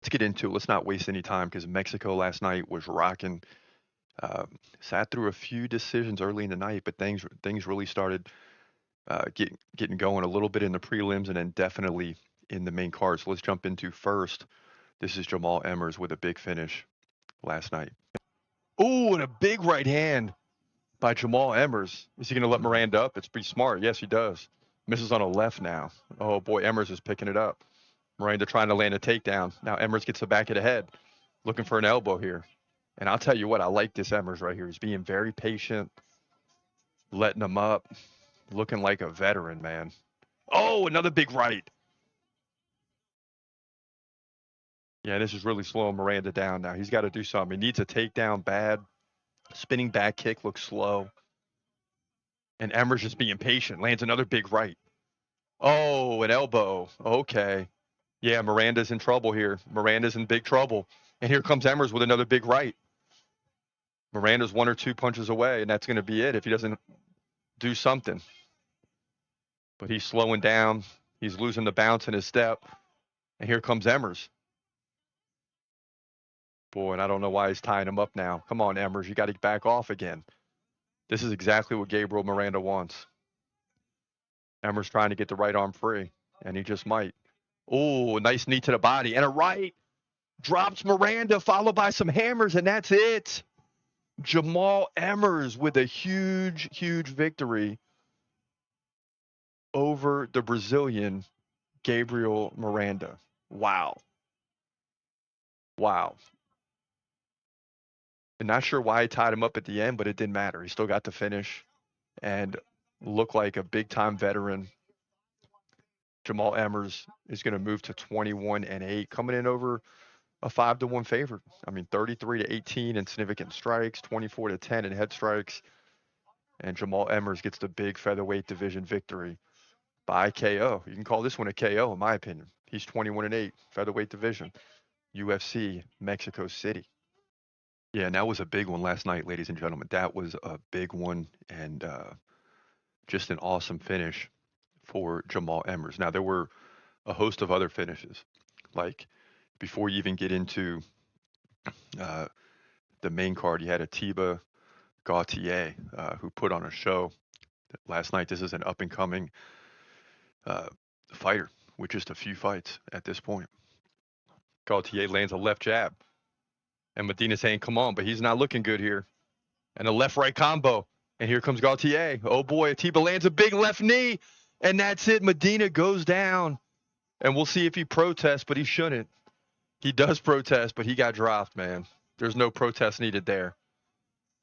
Let's get into it. Let's not waste any time because Mexico last night was rocking. Sat through a few decisions early in the night, but things really started getting going a little bit in the prelims and then definitely in the main card. So let's jump into first. This is Jamal Emmers with a big finish last night. Oh, and a big right hand by Jamal Emmers. Is he going to let Miranda up? It's pretty smart. Yes, he does. Misses on a left now. Oh boy, Emmers is picking it up. Miranda trying to land a takedown. Now Emmers gets the back of the head, looking for an elbow here. And I'll tell you what, I like this Emmers right here. He's being very patient, letting him up, looking like a veteran, man. Oh, another big right. Yeah, this is really slowing Miranda down now. He's got to do something. He needs a takedown bad. Spinning back kick looks slow. And Emmers just being patient. Lands another big right. Oh, an elbow. Okay. Yeah, Miranda's in trouble here. Miranda's in big trouble. And here comes Emmers with another big right. Miranda's one or two punches away, and that's going to be it if he doesn't do something. But he's slowing down. He's losing the bounce in his step. And here comes Emmers. Boy, and I don't know why he's tying him up now. Come on, Emmers. You got to back off again. This is exactly what Gabriel Miranda wants. Emmers trying to get the right arm free, and he just might. Oh, nice knee to the body. And a right. Drops Miranda, followed by some hammers, and that's it. Jamal Emmers with a huge, huge victory over the Brazilian Gabriel Miranda. Wow. Wow. And not sure why he tied him up at the end, but it didn't matter. He still got the finish and looked like a big-time veteran. Jamal Emmers is going to move to 21-8, coming in over a 5-1 favorite. I mean, 33-18 in significant strikes, 24-10 in head strikes. And Jamal Emmers gets the big featherweight division victory by KO. You can call this one a KO, in my opinion. He's 21-8, featherweight division, UFC Mexico City. Yeah, and that was a big one last night, ladies and gentlemen. That was a big one and just an awesome finish for Jamal Emmers. Now, there were a host of other finishes. Like, before you even get into the main card, you had Atiba Gautier, who put on a show last night. This is an up-and-coming fighter with just a few fights at this point. Gautier lands a left jab. And Medina's saying, come on, but he's not looking good here. And a left-right combo. And here comes Gautier. Oh, boy, Atiba lands a big left knee. And that's it. Medina goes down. And we'll see if he protests, but he shouldn't. He does protest, but he got dropped, man. There's no protest needed there.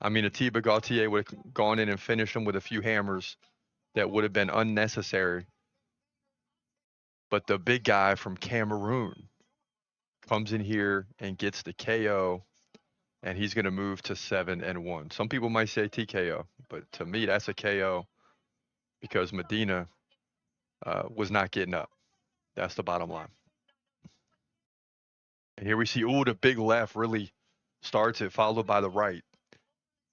I mean, Atiba Gautier would have gone in and finished him with a few hammers that would have been unnecessary. But the big guy from Cameroon comes in here and gets the KO, and he's going to move to 7-1. Some people might say TKO, but to me, that's a KO because Medina was not getting up. That's the bottom line. And here we see, the big left really starts it, followed by the right.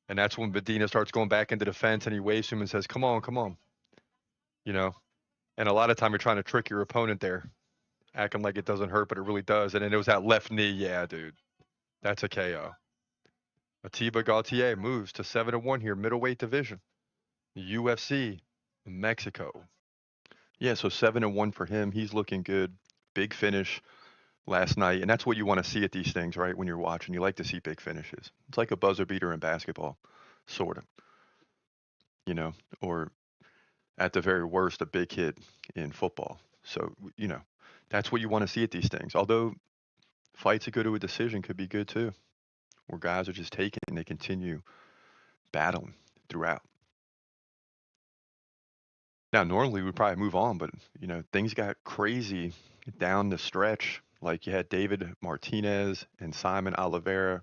And that's when Medina starts going back into the fence, and he waves to him and says, come on, come on. You know, and a lot of time you're trying to trick your opponent there, acting like it doesn't hurt, but it really does. And then it was that left knee. Yeah, dude, that's a KO. Atiba Gautier moves to 7-1 here, middleweight division, UFC Mexico. Yeah, so 7-1 for him. He's looking good. Big finish last night, and that's what you want to see at these things, right? When you're watching, you like to see big finishes. It's like a buzzer beater in basketball, sort of, or at the very worst, a big hit in football. So, that's what you want to see at these things. Although fights that go to a decision could be good too, where guys are just taking and they continue battling throughout. Now, normally we'd probably move on, but things got crazy down the stretch. Like you had David Martinez and Simon Oliveira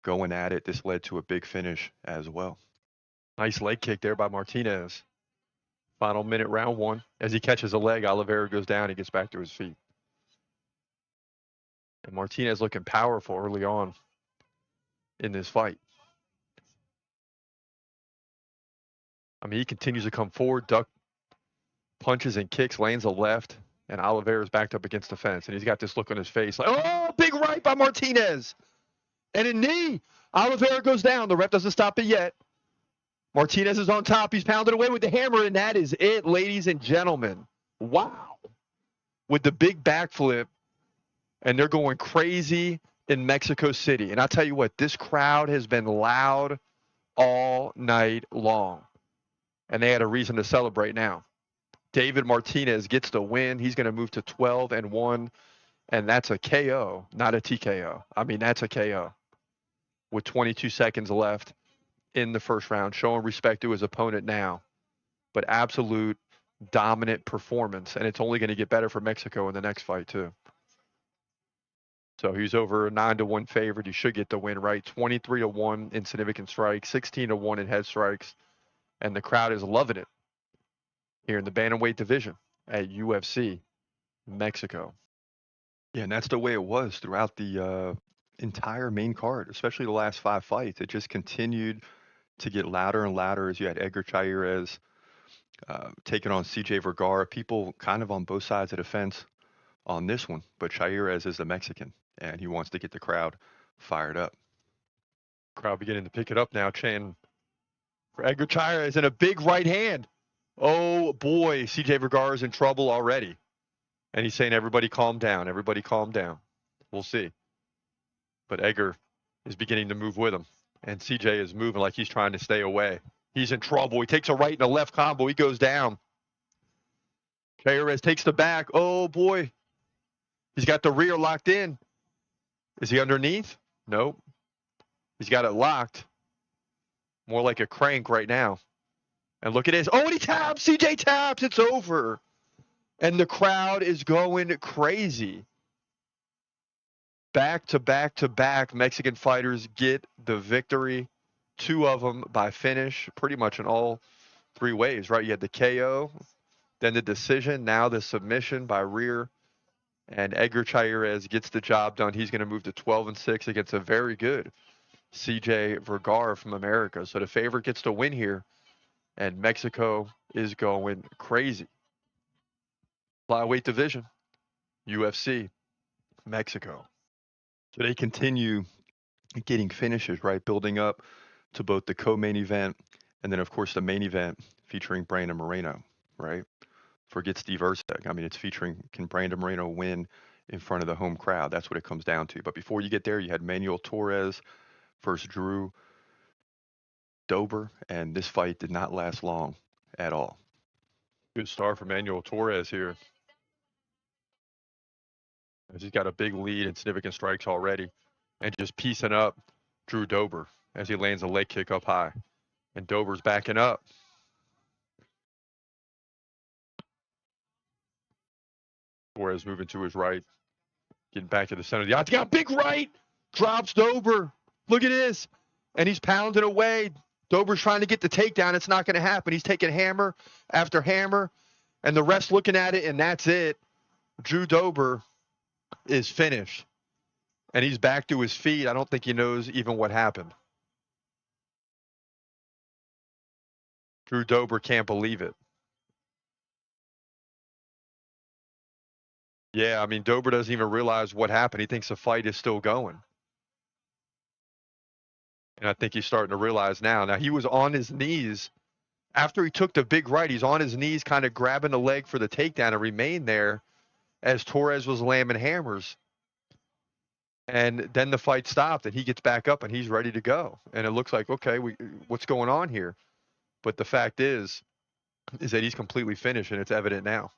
going at it. This led to a big finish as well. Nice leg kick there by Martinez. Final minute, round one. As he catches a leg, Oliveira goes down. He gets back to his feet. And Martinez looking powerful early on in this fight. I mean, he continues to come forward, duck punches and kicks, lands a left, And Oliveira's backed up against the fence, and he's got this look on his face like, oh, big right by Martinez. And a knee. Oliveira goes down. The ref doesn't stop it yet. Martinez is on top. He's pounded away with the hammer, and that is it, ladies and gentlemen. Wow. With the big backflip, and they're going crazy in Mexico City. And I'll tell you what, this crowd has been loud all night long. And they had a reason to celebrate now. David Martinez gets the win. He's going to move to 12-1, and that's a KO, not a TKO. I mean, that's a KO with 22 seconds left in the first round, showing respect to his opponent now. But absolute dominant performance, and it's only going to get better for Mexico in the next fight too. So he's over a 9-1 favorite. He should get the win, right? 23-1 in significant strikes, 16-1 in head strikes, and the crowd is loving it here in the bantamweight division at UFC Mexico. Yeah, and that's the way it was throughout the entire main card, especially the last 5 fights. It just continued to get louder and louder as you had Edgar Chairez taking on CJ Vergara. People kind of on both sides of the fence on this one, but Chairez is the Mexican, and he wants to get the crowd fired up. Crowd beginning to pick it up now, chanting for Edgar Chairez and a big right hand. Oh boy, CJ Vergara is in trouble already. And he's saying, everybody calm down, everybody calm down. We'll see. But Edgar is beginning to move with him. And CJ is moving like he's trying to stay away. He's in trouble. He takes a right and a left combo. He goes down. Chairez takes the back. Oh boy. He's got the rear locked in. Is he underneath? Nope. He's got it locked. More like a crank right now. And look at this. Oh, and he taps. CJ taps. It's over. And the crowd is going crazy. Back to back to back, Mexican fighters get the victory. 2 of them by finish, pretty much in all 3 ways, right? You had the KO, then the decision, now the submission by rear. And Edgar Chairez gets the job done. He's going to move to 12-6 against a very good CJ Vergara from America. So the favorite gets to win here. And Mexico is going crazy. Flyweight division, UFC Mexico. So they continue getting finishes, right? Building up to both the co-main event and then, of course, the main event featuring Brandon Moreno, right? Forget Steve Erceg. I mean, it's featuring, can Brandon Moreno win in front of the home crowd? That's what it comes down to. But before you get there, you had Manuel Torres versus Drew Dober, and this fight did not last long at all. Good start for Manuel Torres here. He's got a big lead in significant strikes already, and just piecing up Drew Dober as he lands a leg kick up high. And Dober's backing up. Torres moving to his right, getting back to the center of the octagon. Big right, drops Dober. Look at this. And he's pounding away. Dober's trying to get the takedown. It's not going to happen. He's taking hammer after hammer, and the ref's looking at it, and that's it. Drew Dober is finished. And he's back to his feet. I don't think he knows even what happened. Drew Dober can't believe it. Yeah, I mean, Dober doesn't even realize what happened. He thinks the fight is still going. And I think he's starting to realize now. Now, he was on his knees. After he took the big right, he's on his knees kind of grabbing the leg for the takedown and remained there as Torres was lambing hammers. And then the fight stopped, and he gets back up, and he's ready to go. And it looks like, okay, what's going on here? But the fact is that he's completely finished, and it's evident now.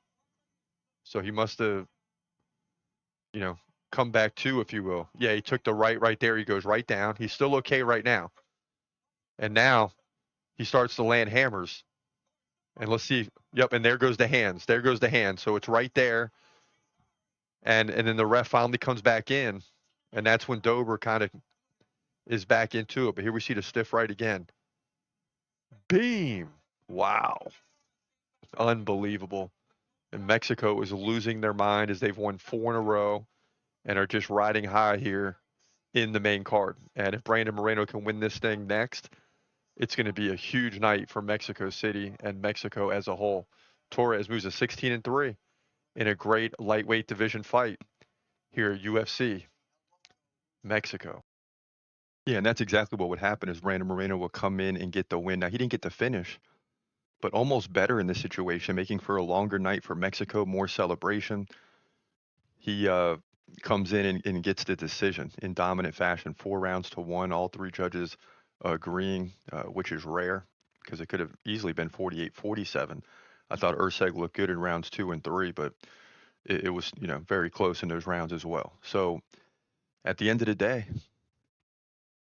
So he must have, come back to, if you will. Yeah, he took the right there. He goes right down. He's still okay right now. And now he starts to land hammers. And let's see. Yep, and there goes the hands. There goes the hands. So it's right there. And then the ref finally comes back in. And that's when Dober kind of is back into it. But here we see the stiff right again. Beam. Wow. Unbelievable. And Mexico is losing their mind as they've won 4 in a row and are just riding high here in the main card. And if Brandon Moreno can win this thing next, it's going to be a huge night for Mexico City and Mexico as a whole. Torres moves to 16-3 in a great lightweight division fight here at UFC Mexico. Yeah, and that's exactly what would happen is Brandon Moreno will come in and get the win. Now he didn't get the finish, but almost better in this situation, making for a longer night for Mexico, more celebration. He comes in and gets the decision in dominant fashion, 4 rounds to 1. All three judges agreeing, which is rare because it could have easily been 48-47. I thought Erceg looked good in rounds 2 and 3, but it was very close in those rounds as well. So at the end of the day,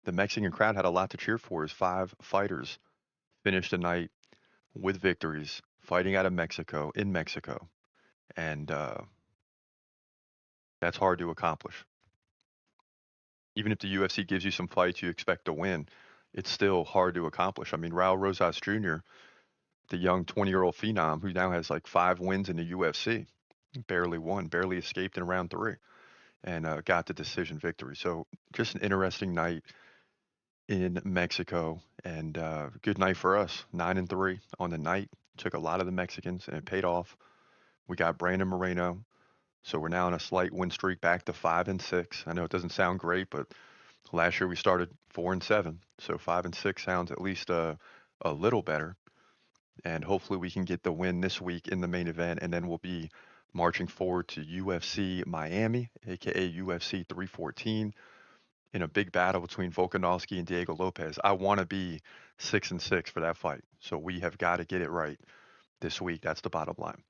the Mexican crowd had a lot to cheer for as 5 fighters finished the night with victories, fighting out of Mexico, in Mexico. And that's hard to accomplish. Even if the UFC gives you some fights you expect to win, it's still hard to accomplish. I mean, Raul Rosas Jr., the young 20-year-old phenom who now has like 5 wins in the UFC, barely won, barely escaped in round 3, and got the decision victory. So just an interesting night in Mexico, and good night for us. 9-3 on the night. Took a lot of the Mexicans, and it paid off. We got Brandon Moreno, so we're now on a slight win streak back to 5-6. I know it doesn't sound great, but last year we started 4-7, so 5-6 sounds at least a little better. And hopefully we can get the win this week in the main event, and then we'll be marching forward to UFC Miami, aka UFC 314, in a big battle between Volkanovski and Diego Lopez. I want to be 6-6 for that fight, so we have got to get it right this week. That's the bottom line.